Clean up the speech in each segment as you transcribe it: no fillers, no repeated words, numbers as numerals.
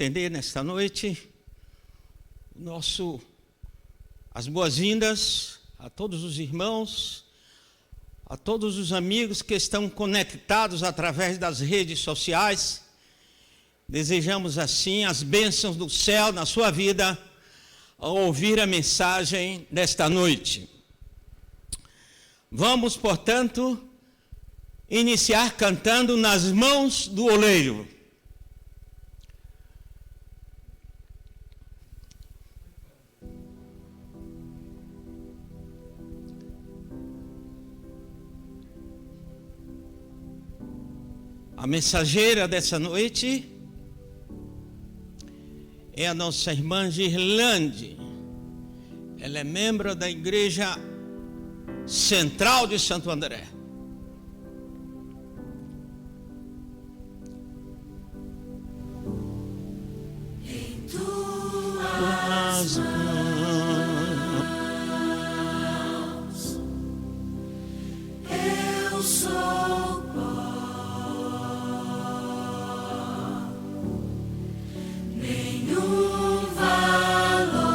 estender nesta noite as boas-vindas a todos os irmãos, a todos os amigos que estão conectados através das redes sociais. Desejamos assim as bênçãos do céu na sua vida ao ouvir a mensagem desta noite. Vamos, portanto, iniciar cantando Nas Mãos do Oleiro. A mensageira dessa noite é a nossa irmã Girlande. Ela é membro da Igreja Central de Santo André. Em tuas mãos eu sou pó. Nenhum valor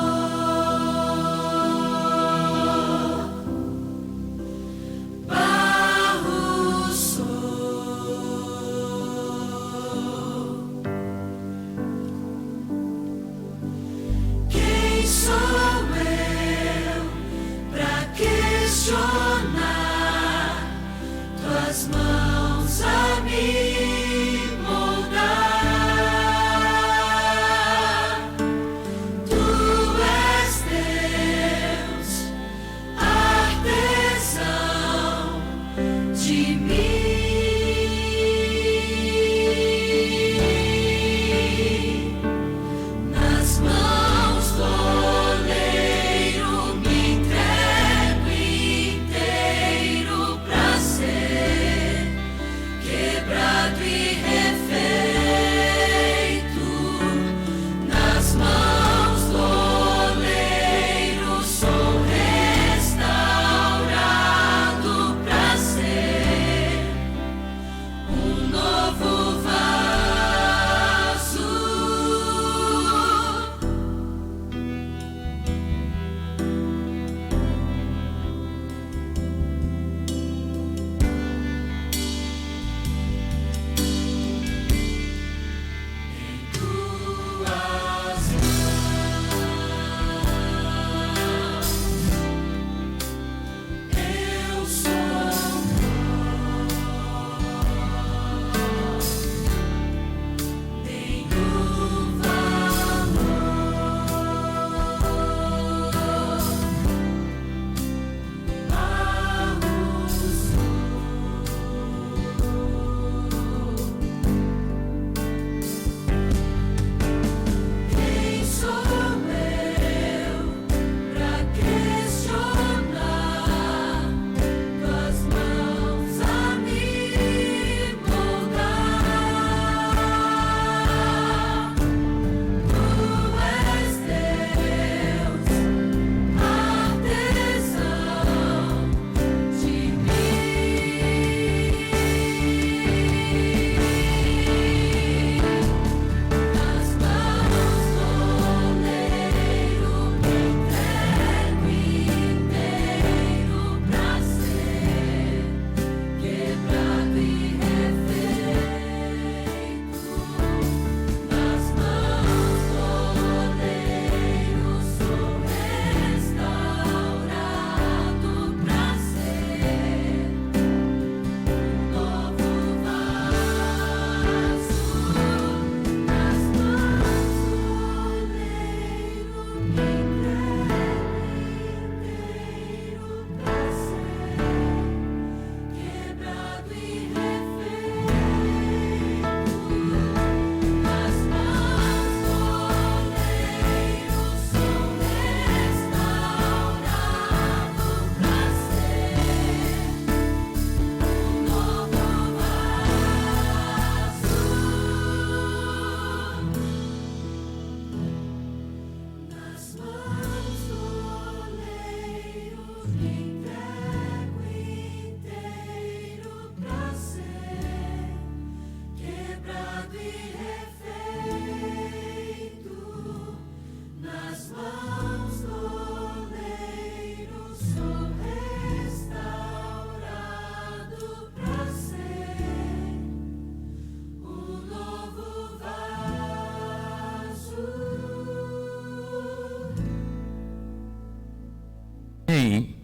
Amém.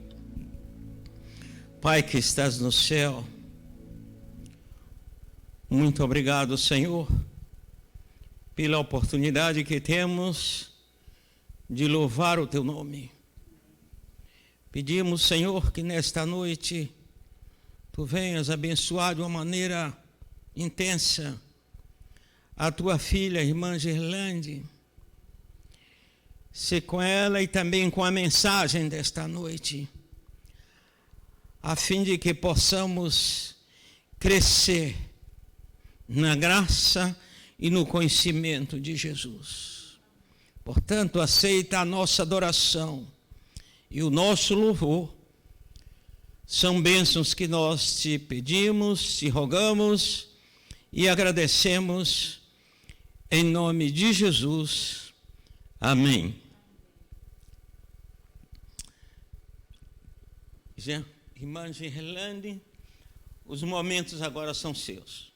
Pai que estás no céu, muito obrigado, Senhor, pela oportunidade que temos de louvar o Teu nome. Pedimos, Senhor, que nesta noite Tu venhas abençoar de uma maneira intensa a Tua filha, a irmã Gerlande. Se com ela e também com a mensagem desta noite, a fim de que possamos crescer na graça e no conhecimento de Jesus. Portanto, aceita a nossa adoração e o nosso louvor. São bênçãos que nós te pedimos, te rogamos e agradecemos em nome de Jesus. Amém. Irmã Gerlande, os momentos agora são seus.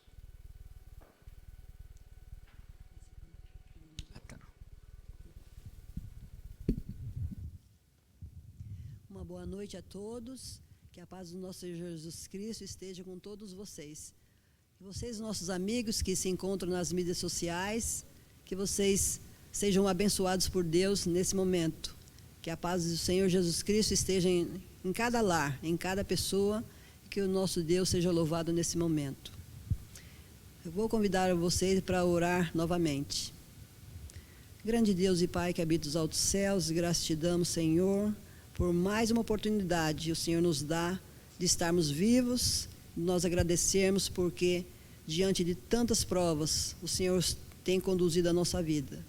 Uma boa noite a todos, que a paz do nosso Senhor Jesus Cristo esteja com todos vocês. Que vocês, nossos amigos que se encontram nas mídias sociais, que vocês sejam abençoados por Deus nesse momento. Que a paz do Senhor Jesus Cristo esteja em cada lar, em cada pessoa, e que o nosso Deus seja louvado nesse momento. Eu vou convidar vocês para orar novamente. Grande Deus e Pai que habita os altos céus, graças te damos, Senhor, por mais uma oportunidade o Senhor nos dá de estarmos vivos, nós agradecermos porque diante de tantas provas o Senhor tem conduzido a nossa vida.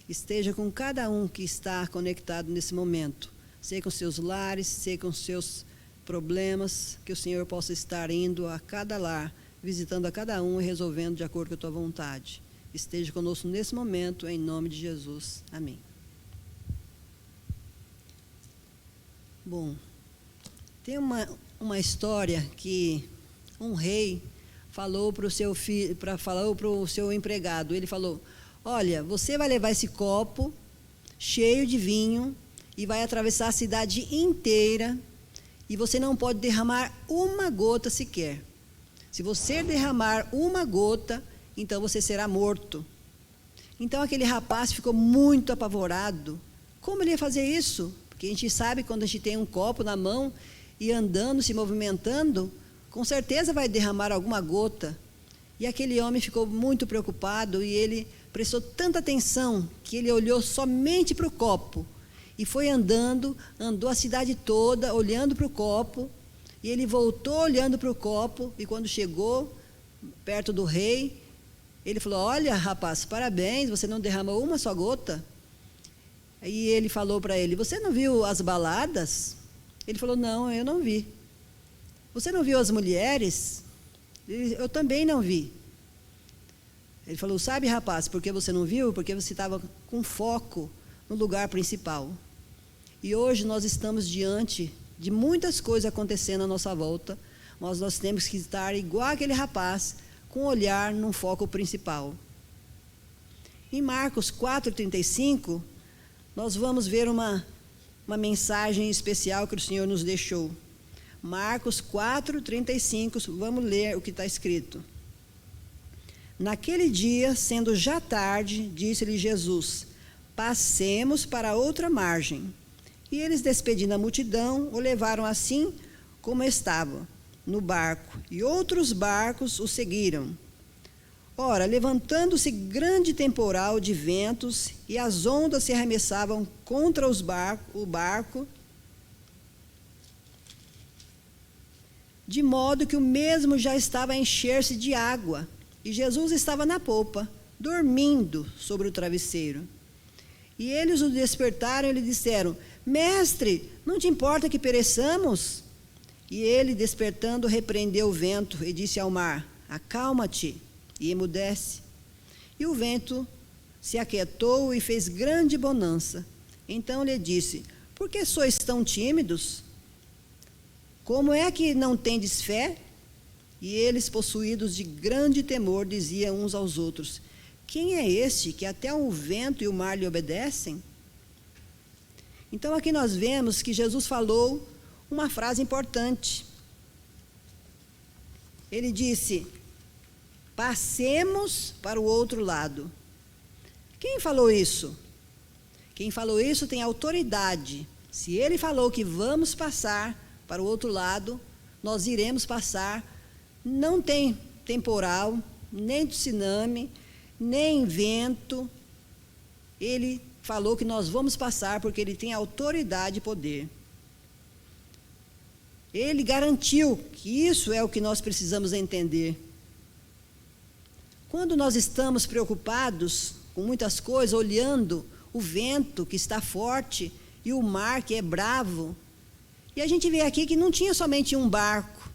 Esteja com cada um que está conectado nesse momento, seja com seus lares, seja com seus problemas, que o Senhor possa estar indo a cada lar, visitando a cada um e resolvendo de acordo com a tua vontade. Esteja conosco nesse momento, em nome de Jesus. Amém. Bom, tem uma história que um rei falou para o seu filho, falou para o seu empregado. Ele falou: olha, você vai levar esse copo cheio de vinho e vai atravessar a cidade inteira e você não pode derramar uma gota sequer. Se você derramar uma gota, então você será morto. Então aquele rapaz ficou muito apavorado. Como ele ia fazer isso? Porque a gente sabe quando a gente tem um copo na mão e andando, se movimentando, com certeza vai derramar alguma gota. E aquele homem ficou muito preocupado e ele prestou tanta atenção que ele olhou somente para o copo. E foi andando, andou a cidade toda olhando para o copo. E ele voltou olhando para o copo e quando chegou perto do rei, ele falou: olha, rapaz, parabéns, você não derramou uma só gota. Aí ele falou para ele: você não viu as baladas? Ele falou: não, eu não vi. Você não viu as mulheres? Eu também não vi. Ele falou: sabe, rapaz, por que você não viu? Porque você estava com foco no lugar principal. E hoje nós estamos diante de muitas coisas acontecendo à nossa volta, mas nós temos que estar igual aquele rapaz, com o olhar no foco principal. Em Marcos 4,35, nós vamos ver uma mensagem especial que o Senhor nos deixou. Marcos 4,35, vamos ler o que está escrito. Naquele dia, sendo já tarde, disse-lhe Jesus: passemos para outra margem. E eles, despedindo a multidão, o levaram assim como estava, no barco, e outros barcos o seguiram. Ora, levantando-se grande temporal de ventos, e as ondas se arremessavam contra o barco, de modo que o mesmo já estava a encher-se de água, e Jesus estava na popa, dormindo sobre o travesseiro. E eles o despertaram e lhe disseram: mestre, não te importa que pereçamos? E ele, despertando, repreendeu o vento e disse ao mar: acalma-te, e emudece. E o vento se aquietou e fez grande bonança. Então lhe disse: por que sois tão tímidos? Como é que não tendes fé? E eles, possuídos de grande temor, diziam uns aos outros: quem é este que até o vento e o mar lhe obedecem? Então aqui nós vemos que Jesus falou uma frase importante. Ele disse: passemos para o outro lado. Quem falou isso? Quem falou isso tem autoridade. Se ele falou que vamos passar para o outro lado, nós iremos passar. Não tem temporal, nem tsunami, nem vento. Ele falou que nós vamos passar porque ele tem autoridade e poder. Ele garantiu que isso é o que nós precisamos entender. Quando nós estamos preocupados com muitas coisas, olhando o vento que está forte e o mar que é bravo, e a gente vê aqui que não tinha somente um barco,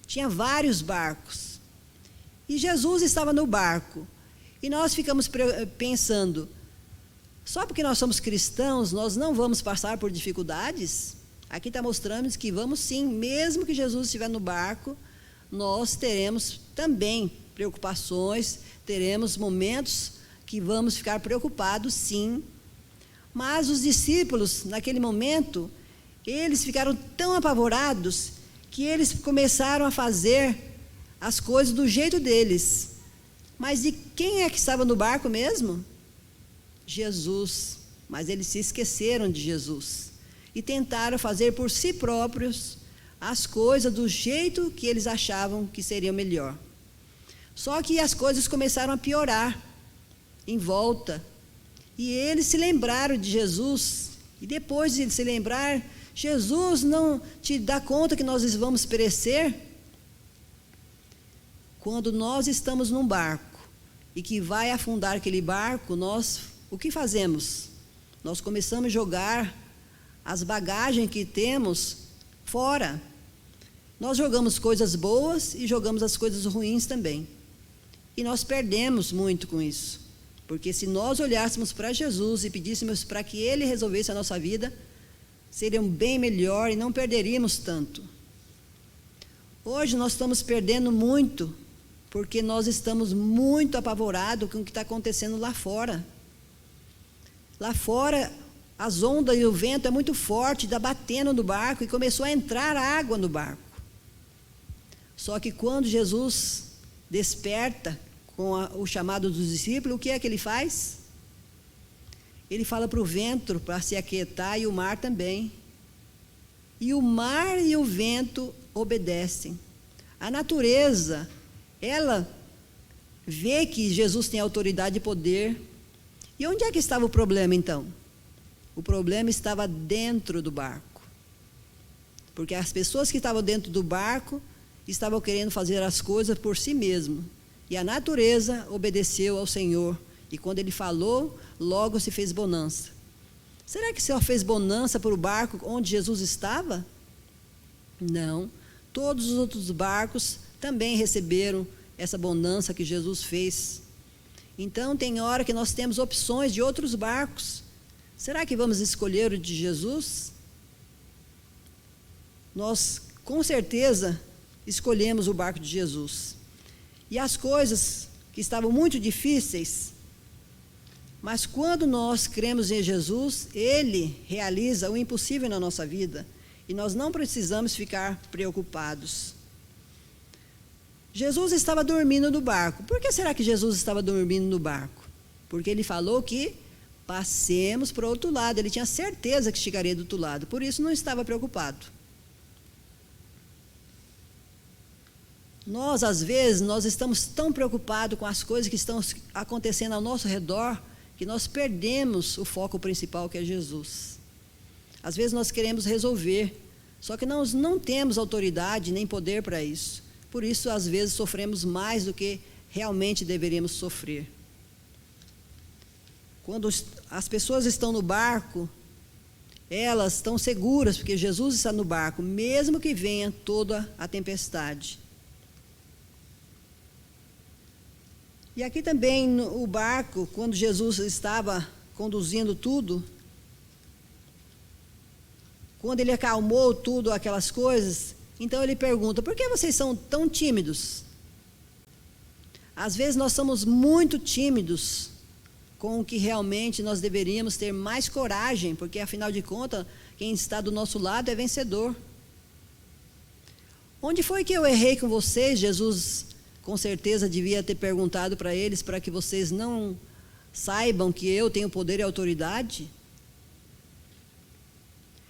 tinha vários barcos. E Jesus estava no barco. E nós ficamos pensando, só porque nós somos cristãos, nós não vamos passar por dificuldades? Aqui está mostrando que vamos sim, mesmo que Jesus estiver no barco, nós teremos também preocupações, teremos momentos que vamos ficar preocupados, sim. Mas os discípulos, naquele momento, eles ficaram tão apavorados que eles começaram a fazer as coisas do jeito deles. Mas de quem é que estava no barco mesmo? Jesus. Mas eles se esqueceram de Jesus e tentaram fazer por si próprios as coisas do jeito que eles achavam que seria melhor. Só que as coisas começaram a piorar em volta. E eles se lembraram de Jesus. E depois de se lembrar, Jesus não te dá conta que nós vamos perecer? Quando nós estamos num barco e que vai afundar aquele barco, nós, o que fazemos? Nós começamos a jogar as bagagens que temos fora. Nós jogamos coisas boas e jogamos as coisas ruins também. E nós perdemos muito com isso. Porque se nós olhássemos para Jesus e pedíssemos para que Ele resolvesse a nossa vida, seria bem melhor e não perderíamos tanto. Hoje nós estamos perdendo muito, porque nós estamos muito apavorados com o que está acontecendo lá fora. Lá fora, as ondas e o vento é muito forte, está batendo no barco e começou a entrar água no barco. Só que quando Jesus desperta com o chamado dos discípulos, o que é que ele faz? Ele fala para o vento para se aquietar e o mar também. E o mar e o vento obedecem. A natureza, ela vê que Jesus tem autoridade e poder. E onde é que estava o problema então? O problema estava dentro do barco. Porque as pessoas que estavam dentro do barco estavam querendo fazer as coisas por si mesmo. E a natureza obedeceu ao Senhor. E quando Ele falou, logo se fez bonança. Será que só fez bonança para o barco onde Jesus estava? Não. Todos os outros barcos também receberam essa bonança que Jesus fez. Então, tem hora que nós temos opções de outros barcos. Será que vamos escolher o de Jesus? Nós, com certeza, escolhemos o barco de Jesus. E as coisas que estavam muito difíceis, mas quando nós cremos em Jesus, Ele realiza o impossível na nossa vida. E nós não precisamos ficar preocupados. Jesus estava dormindo no barco. Por que será que Jesus estava dormindo no barco? Porque Ele falou que passemos para o outro lado. Ele tinha certeza que chegaria do outro lado. Por isso não estava preocupado. Nós, às vezes, nós estamos tão preocupados com as coisas que estão acontecendo ao nosso redor, que nós perdemos o foco principal, que é Jesus. Às vezes nós queremos resolver, só que nós não temos autoridade nem poder para isso. Por isso, às vezes, sofremos mais do que realmente deveríamos sofrer. Quando as pessoas estão no barco, elas estão seguras, porque Jesus está no barco, mesmo que venha toda a tempestade. E aqui também o barco, quando Jesus estava conduzindo tudo, quando ele acalmou tudo aquelas coisas, então ele pergunta: por que vocês são tão tímidos? Às vezes nós somos muito tímidos com o que realmente nós deveríamos ter mais coragem, porque afinal de contas, quem está do nosso lado é vencedor. Onde foi que eu errei com vocês? Jesus com certeza devia ter perguntado para eles, para que vocês não saibam que eu tenho poder e autoridade.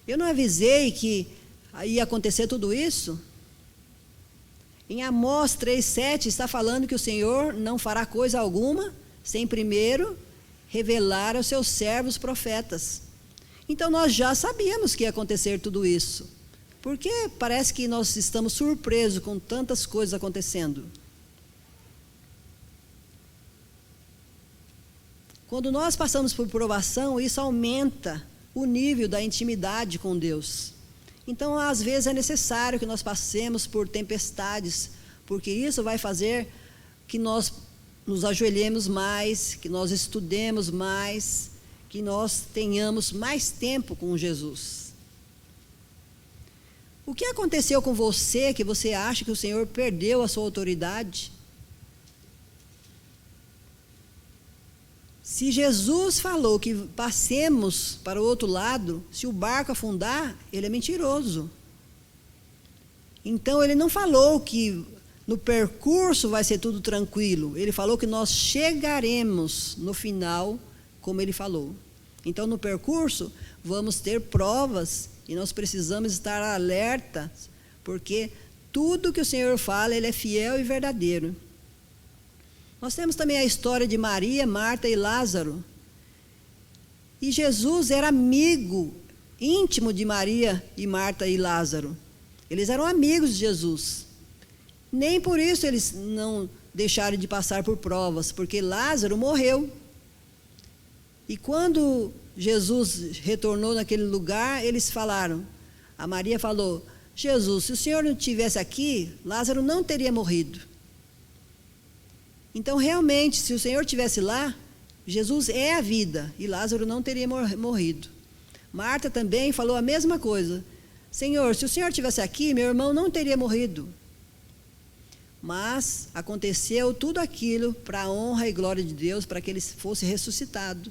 Eu não avisei que ia acontecer tudo isso? Em Amós 3,7 está falando que o Senhor não fará coisa alguma sem primeiro revelar aos seus servos profetas. Então nós já sabíamos que ia acontecer tudo isso. Porque parece que nós estamos surpresos com tantas coisas acontecendo. Quando nós passamos por provação, isso aumenta o nível da intimidade com Deus. Então, às vezes, é necessário que nós passemos por tempestades, porque isso vai fazer que nós nos ajoelhemos mais, que nós estudemos mais, que nós tenhamos mais tempo com Jesus. O que aconteceu com você que você acha que o Senhor perdeu a sua autoridade? Se Jesus falou que passemos para o outro lado, se o barco afundar, ele é mentiroso. Então, ele não falou que no percurso vai ser tudo tranquilo. Ele falou que nós chegaremos no final, como ele falou. Então, no percurso, vamos ter provas e nós precisamos estar alerta, porque tudo que o Senhor fala, ele é fiel e verdadeiro. Nós temos também a história de Maria, Marta e Lázaro. E Jesus era amigo íntimo de Maria e Marta e Lázaro. Eles eram amigos de Jesus. Nem por isso eles não deixaram de passar por provas, porque Lázaro morreu. E quando Jesus retornou naquele lugar, eles falaram, a Maria falou, Jesus, se o Senhor não estivesse aqui, Lázaro não teria morrido. Então, realmente, se o Senhor estivesse lá, Jesus é a vida, e Lázaro não teria morrido. Marta também falou a mesma coisa. Senhor, se o Senhor estivesse aqui, meu irmão não teria morrido. Mas aconteceu tudo aquilo para a honra e glória de Deus, para que ele fosse ressuscitado.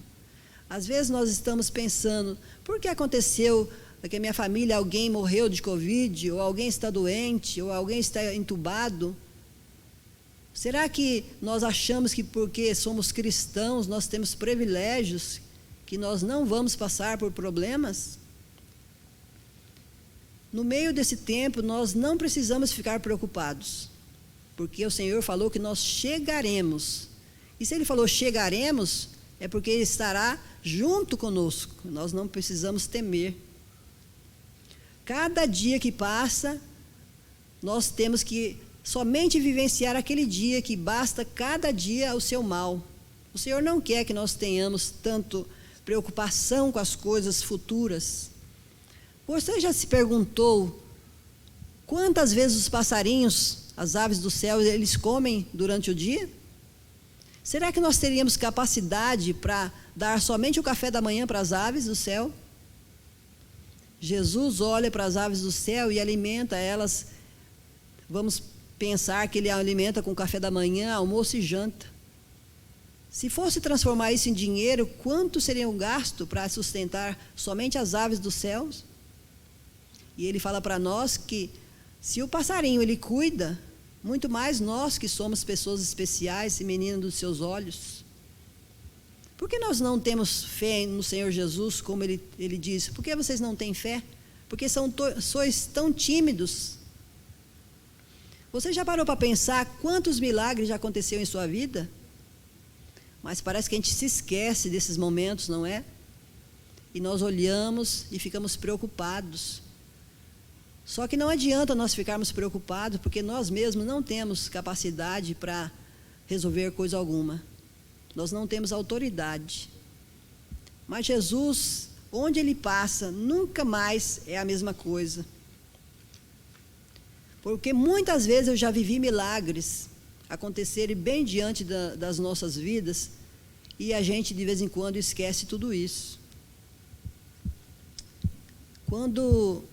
Às vezes nós estamos pensando, por que aconteceu que a minha família, alguém morreu de Covid, ou alguém está doente, ou alguém está entubado? Será que nós achamos que porque somos cristãos, nós temos privilégios, que nós não vamos passar por problemas? No meio desse tempo, nós não precisamos ficar preocupados, porque o Senhor falou que nós chegaremos. E se Ele falou chegaremos, é porque Ele estará junto conosco, nós não precisamos temer. Cada dia que passa, nós temos que somente vivenciar aquele dia, que basta cada dia o seu mal. O Senhor não quer que nós tenhamos tanto preocupação com as coisas futuras. Você já se perguntou quantas vezes os passarinhos, as aves do céu, eles comem durante o dia? Será que nós teríamos capacidade para dar somente o café da manhã para as aves do céu? Jesus olha para as aves do céu e alimenta elas. Vamos pensar que Ele alimenta com café da manhã, almoço e janta. Se fosse transformar isso em dinheiro, quanto seria um gasto para sustentar somente as aves dos céus? E Ele fala para nós que se o passarinho Ele cuida, muito mais nós que somos pessoas especiais e meninas dos seus olhos. Por que nós não temos fé no Senhor Jesus, como Ele diz? Por que vocês não têm fé? Porque sois tão tímidos. Você já parou para pensar quantos milagres já aconteceu em sua vida? Mas parece que a gente se esquece desses momentos, não é? E nós olhamos e ficamos preocupados. Só que não adianta nós ficarmos preocupados, porque nós mesmos não temos capacidade para resolver coisa alguma. Nós não temos autoridade. Mas Jesus, onde Ele passa, nunca mais é a mesma coisa. Porque muitas vezes eu já vivi milagres acontecerem bem diante das nossas vidas, e a gente de vez em quando esquece tudo isso. Quando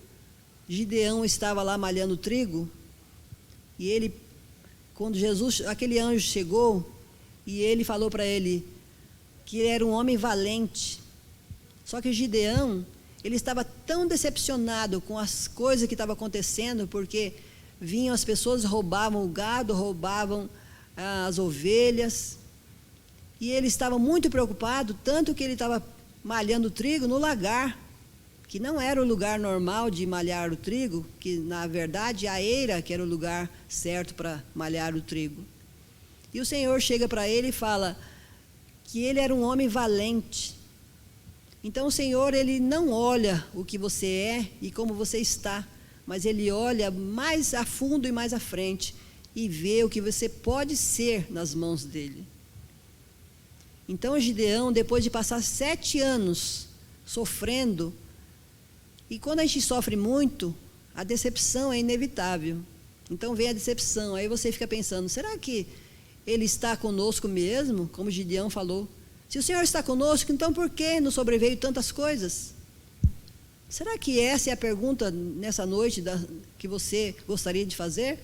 Gideão estava lá malhando trigo, e quando Jesus, aquele anjo chegou, e ele falou para ele, que ele era um homem valente. Só que Gideão, ele estava tão decepcionado com as coisas que estavam acontecendo, porque vinham as pessoas, roubavam o gado, roubavam as ovelhas, e ele estava muito preocupado, tanto que ele estava malhando trigo no lagar, que não era o lugar normal de malhar o trigo, que na verdade a eira que era o lugar certo para malhar o trigo. E o Senhor chega para ele e fala que ele era um homem valente. Então o Senhor, ele não olha o que você é e como você está, mas ele olha mais a fundo e mais à frente e vê o que você pode ser nas mãos dele. Então Gideão, depois de passar 7 anos sofrendo, e quando a gente sofre muito, a decepção é inevitável. Então vem a decepção, aí você fica pensando, será que ele está conosco mesmo? Como Gideão falou, se o Senhor está conosco, então por que nos sobreveio tantas coisas? Será que essa é a pergunta nessa noite que você gostaria de fazer?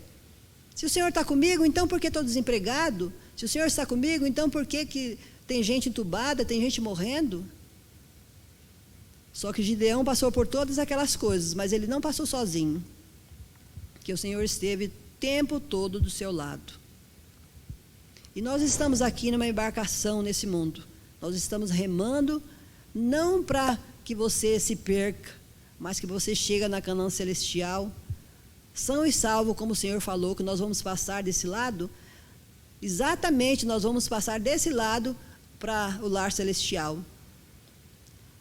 Se o Senhor está comigo, então por que estou desempregado? Se o Senhor está comigo, então por que tem gente entubada, tem gente morrendo? Só que Gideão passou por todas aquelas coisas, mas ele não passou sozinho, porque o Senhor esteve o tempo todo do seu lado. E nós estamos aqui numa embarcação nesse mundo. Nós estamos remando, não para que você se perca, mas que você chegue na Canaã celestial, são e salvo, como o Senhor falou, que nós vamos passar desse lado. Exatamente, nós vamos passar desse lado para o lar celestial.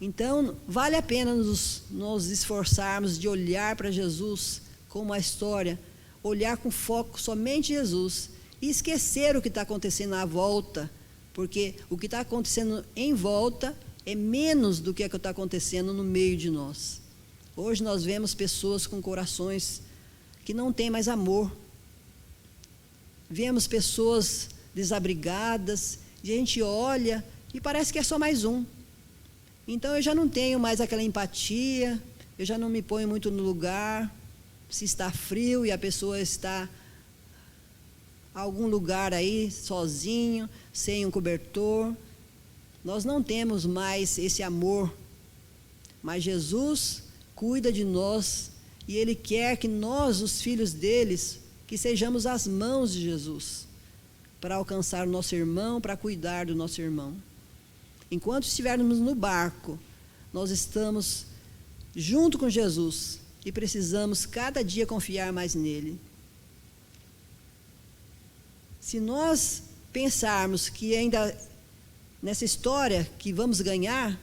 Então, vale a pena nos esforçarmos de olhar para Jesus como a história, olhar com foco somente em Jesus e esquecer o que está acontecendo à volta, porque o que está acontecendo em volta é menos do que está acontecendo no meio de nós. Hoje nós vemos pessoas com corações que não têm mais amor. Vemos pessoas desabrigadas, e a gente olha e parece que é só mais um. Então eu já não tenho mais aquela empatia, eu já não me ponho muito no lugar, se está frio e a pessoa está em algum lugar aí, sozinho, sem um cobertor. Nós não temos mais esse amor, mas Jesus cuida de nós e Ele quer que nós, os filhos deles, que sejamos as mãos de Jesus, para alcançar o nosso irmão, para cuidar do nosso irmão. Enquanto estivermos no barco, nós estamos junto com Jesus e precisamos cada dia confiar mais nele. Se nós pensarmos que ainda nessa história que vamos ganhar,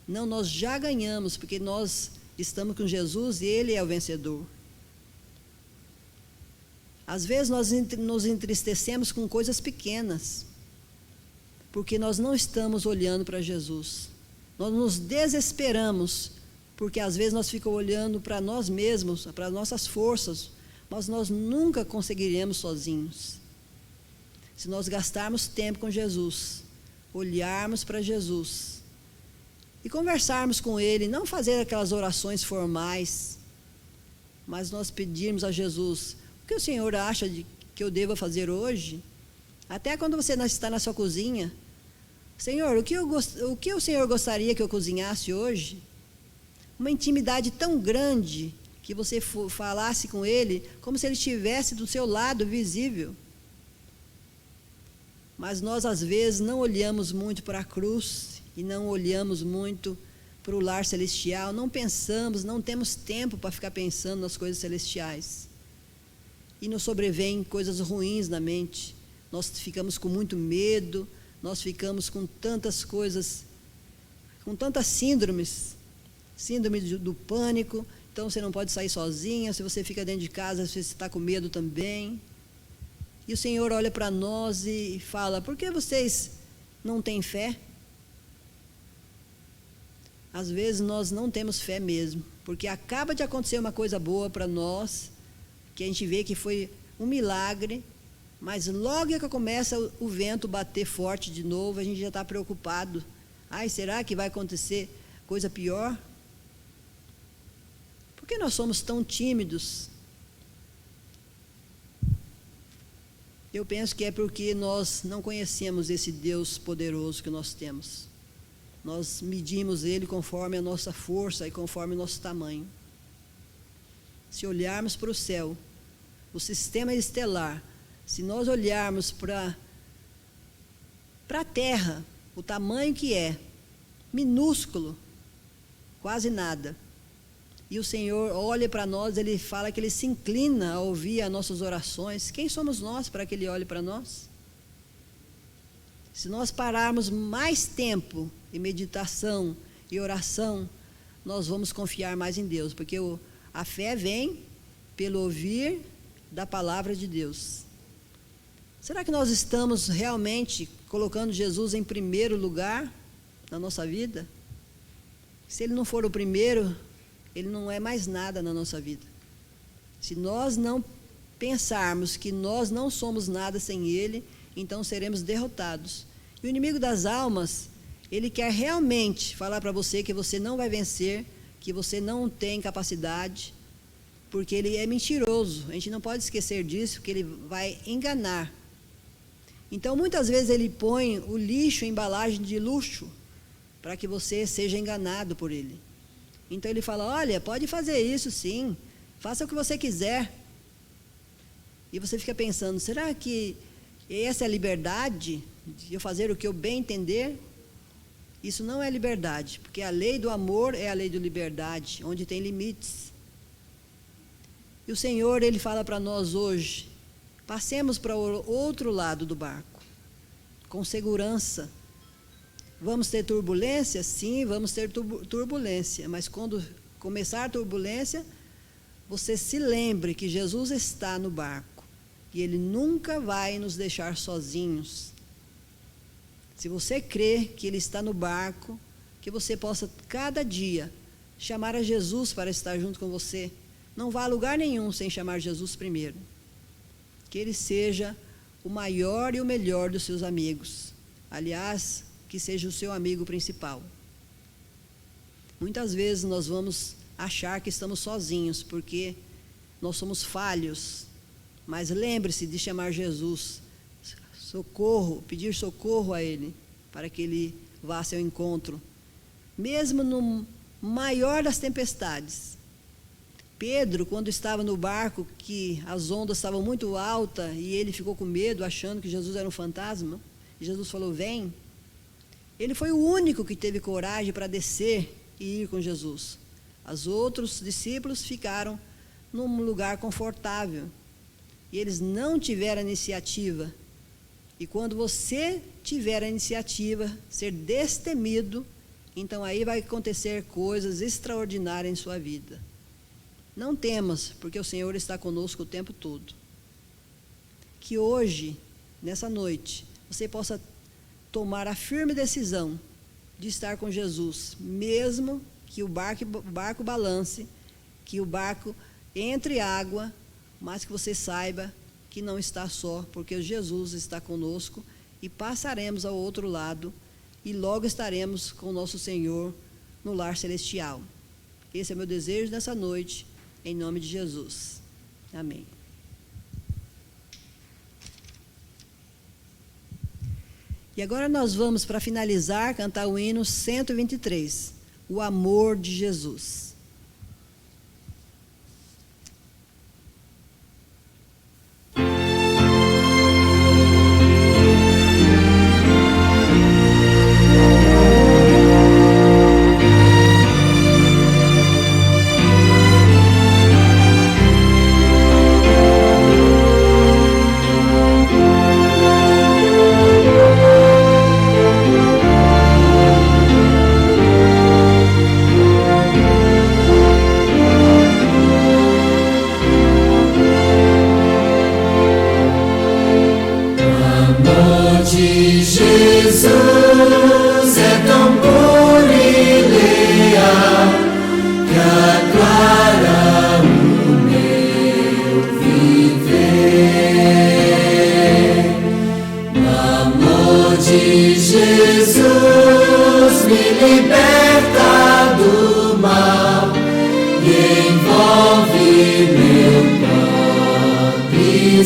não, nós já ganhamos, porque nós estamos com Jesus e Ele é o vencedor. Às vezes nós nos entristecemos com coisas pequenas, porque nós não estamos olhando para Jesus. Nós nos desesperamos, porque às vezes nós ficamos olhando para nós mesmos, para nossas forças, mas nós nunca conseguiremos sozinhos. Se nós gastarmos tempo com Jesus, olharmos para Jesus e conversarmos com Ele, não fazer aquelas orações formais, mas nós pedirmos a Jesus, o que o Senhor acha que eu devo fazer hoje? Até quando você está na sua cozinha, Senhor, o que o Senhor gostaria que eu cozinhasse hoje? Uma intimidade tão grande que você falasse com Ele, como se Ele estivesse do seu lado, visível. Mas nós, às vezes, não olhamos muito para a cruz e não olhamos muito para o lar celestial, não pensamos, não temos tempo para ficar pensando nas coisas celestiais. E nos sobrevêm coisas ruins na mente. Nós ficamos com muito medo, nós ficamos com tantas coisas, com tantas síndromes, síndrome do pânico. Então você não pode sair sozinha, se você fica dentro de casa, você está com medo também. E o Senhor olha para nós e fala, por que vocês não têm fé? Às vezes nós não temos fé mesmo, porque acaba de acontecer uma coisa boa para nós, que a gente vê que foi um milagre, mas logo que começa o vento bater forte de novo, a gente já está preocupado. Ai, será que vai acontecer coisa pior? Por que nós somos tão tímidos? Eu penso que é porque nós não conhecemos esse Deus poderoso que nós temos. Nós medimos Ele conforme a nossa força e conforme o nosso tamanho. Se olharmos para o céu, o sistema estelar, se nós olharmos para a Terra, o tamanho que é, minúsculo, quase nada. E o Senhor olha para nós, Ele fala que Ele se inclina a ouvir as nossas orações. Quem somos nós para que Ele olhe para nós? Se nós pararmos mais tempo em meditação e oração, nós vamos confiar mais em Deus, porque a fé vem pelo ouvir da palavra de Deus. Será que nós estamos realmente colocando Jesus em primeiro lugar na nossa vida? Se Ele não for o primeiro, Ele não é mais nada na nossa vida. Se nós não pensarmos que nós não somos nada sem Ele, então seremos derrotados. E o inimigo das almas, ele quer realmente falar para você que você não vai vencer, que você não tem capacidade, porque ele é mentiroso. A gente não pode esquecer disso, porque ele vai enganar. Então, muitas vezes ele põe o lixo em embalagem de luxo, para que você seja enganado por ele. Então ele fala, olha, pode fazer isso sim, faça o que você quiser. E você fica pensando, será que essa é a liberdade de eu fazer o que eu bem entender? Isso não é liberdade, porque a lei do amor é a lei da liberdade, onde tem limites. E o Senhor, Ele fala para nós hoje, passemos para o outro lado do barco, com segurança. Vamos ter turbulência? Sim, vamos ter turbulência, mas quando começar a turbulência, você se lembre que Jesus está no barco, e Ele nunca vai nos deixar sozinhos. Se você crê que Ele está no barco, que você possa cada dia chamar a Jesus para estar junto com você. Não vá a lugar nenhum sem chamar Jesus primeiro. Que Ele seja o maior e o melhor dos seus amigos. Aliás, que seja o seu amigo principal. Muitas vezes nós vamos achar que estamos sozinhos, porque nós somos falhos. Mas lembre-se de chamar Jesus. Socorro, pedir socorro a Ele, para que Ele vá ao seu encontro. Mesmo no maior das tempestades. Pedro, quando estava no barco, que as ondas estavam muito altas, e ele ficou com medo, achando que Jesus era um fantasma, e Jesus falou, vem. Ele foi o único que teve coragem para descer e ir com Jesus. Os outros discípulos ficaram num lugar confortável, e eles não tiveram iniciativa. E quando você tiver a iniciativa, ser destemido, então aí vai acontecer coisas extraordinárias em sua vida. Não temas, porque o Senhor está conosco o tempo todo. Que hoje, nessa noite, você possa tomar a firme decisão de estar com Jesus, mesmo que o barco balance, que o barco entre água, mas que você saiba que não está só, porque Jesus está conosco, e passaremos ao outro lado, e logo estaremos com o nosso Senhor no lar celestial. Esse é o meu desejo nessa noite, em nome de Jesus. Amém. E agora nós vamos, para finalizar, cantar o hino 123, o amor de Jesus. Envolve meu próprio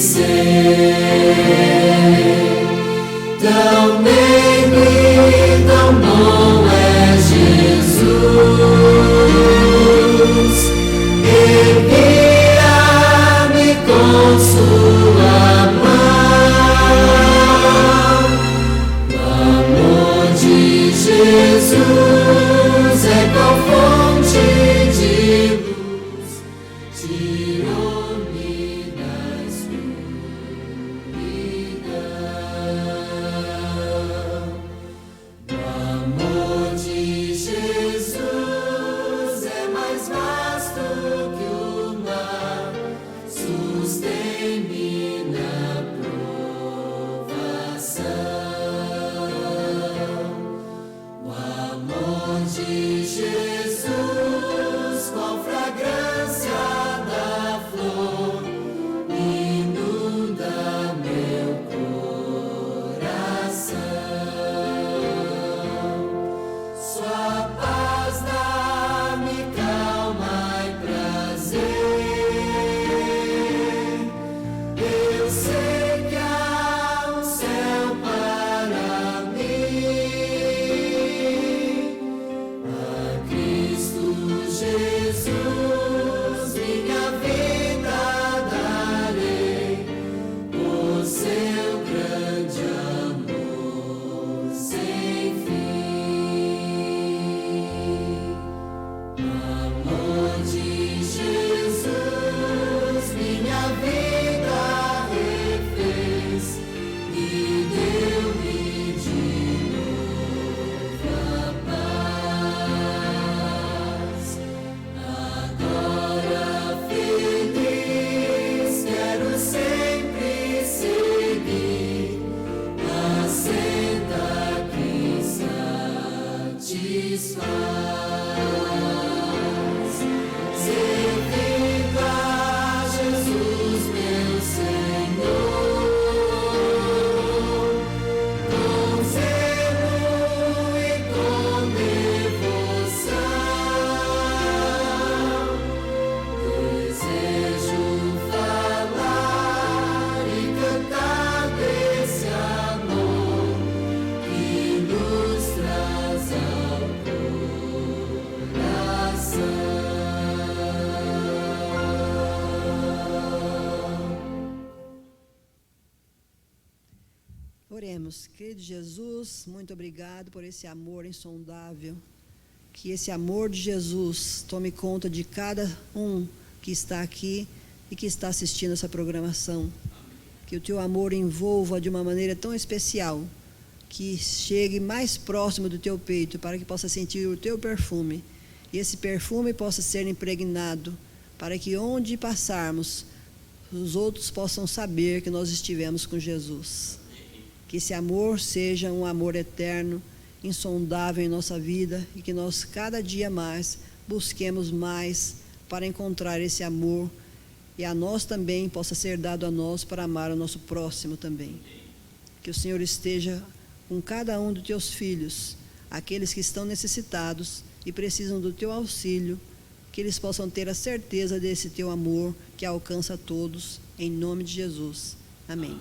Tão meigo e tão bom é Jesus, envia-me com sua mão. O amor de Jesus é qual fonte de luz, tirou-me da escuridão. O amor de Jesus é mais vasto que o mar, sustém-me na provação. O amor de Jesus, qual fragrância da flor, inunda meu coração. Sua paz dá-me calma e prazer. Eu sei que há um céu para mim. A Cristo Jesus minha vida darei, por seu grande amor sem fim. Amor de Jesus minha vida refez e deu-me de novo a paz. Agora feliz quero sempre seguir a senda que satisfaz. Servindo a Jesus meu Senhor, com zelo e com devoção, desejo falar e cantar desse amor que nos traz ao coração. Oremos. Querido Jesus, muito obrigado por esse amor insondável. Que esse amor de Jesus tome conta de cada um que está aqui e que está assistindo essa programação. Que o teu amor envolva de uma maneira tão especial, que chegue mais próximo do teu peito, para que possa sentir o teu perfume. E esse perfume possa ser impregnado, para que onde passarmos, os outros possam saber que nós estivemos com Jesus. Que esse amor seja um amor eterno, insondável em nossa vida, e que nós cada dia mais busquemos mais para encontrar esse amor, e a nós também possa ser dado a nós para amar o nosso próximo também. Que o Senhor esteja com cada um dos teus filhos, aqueles que estão necessitados e precisam do teu auxílio, que eles possam ter a certeza desse teu amor que alcança a todos, em nome de Jesus. Amém.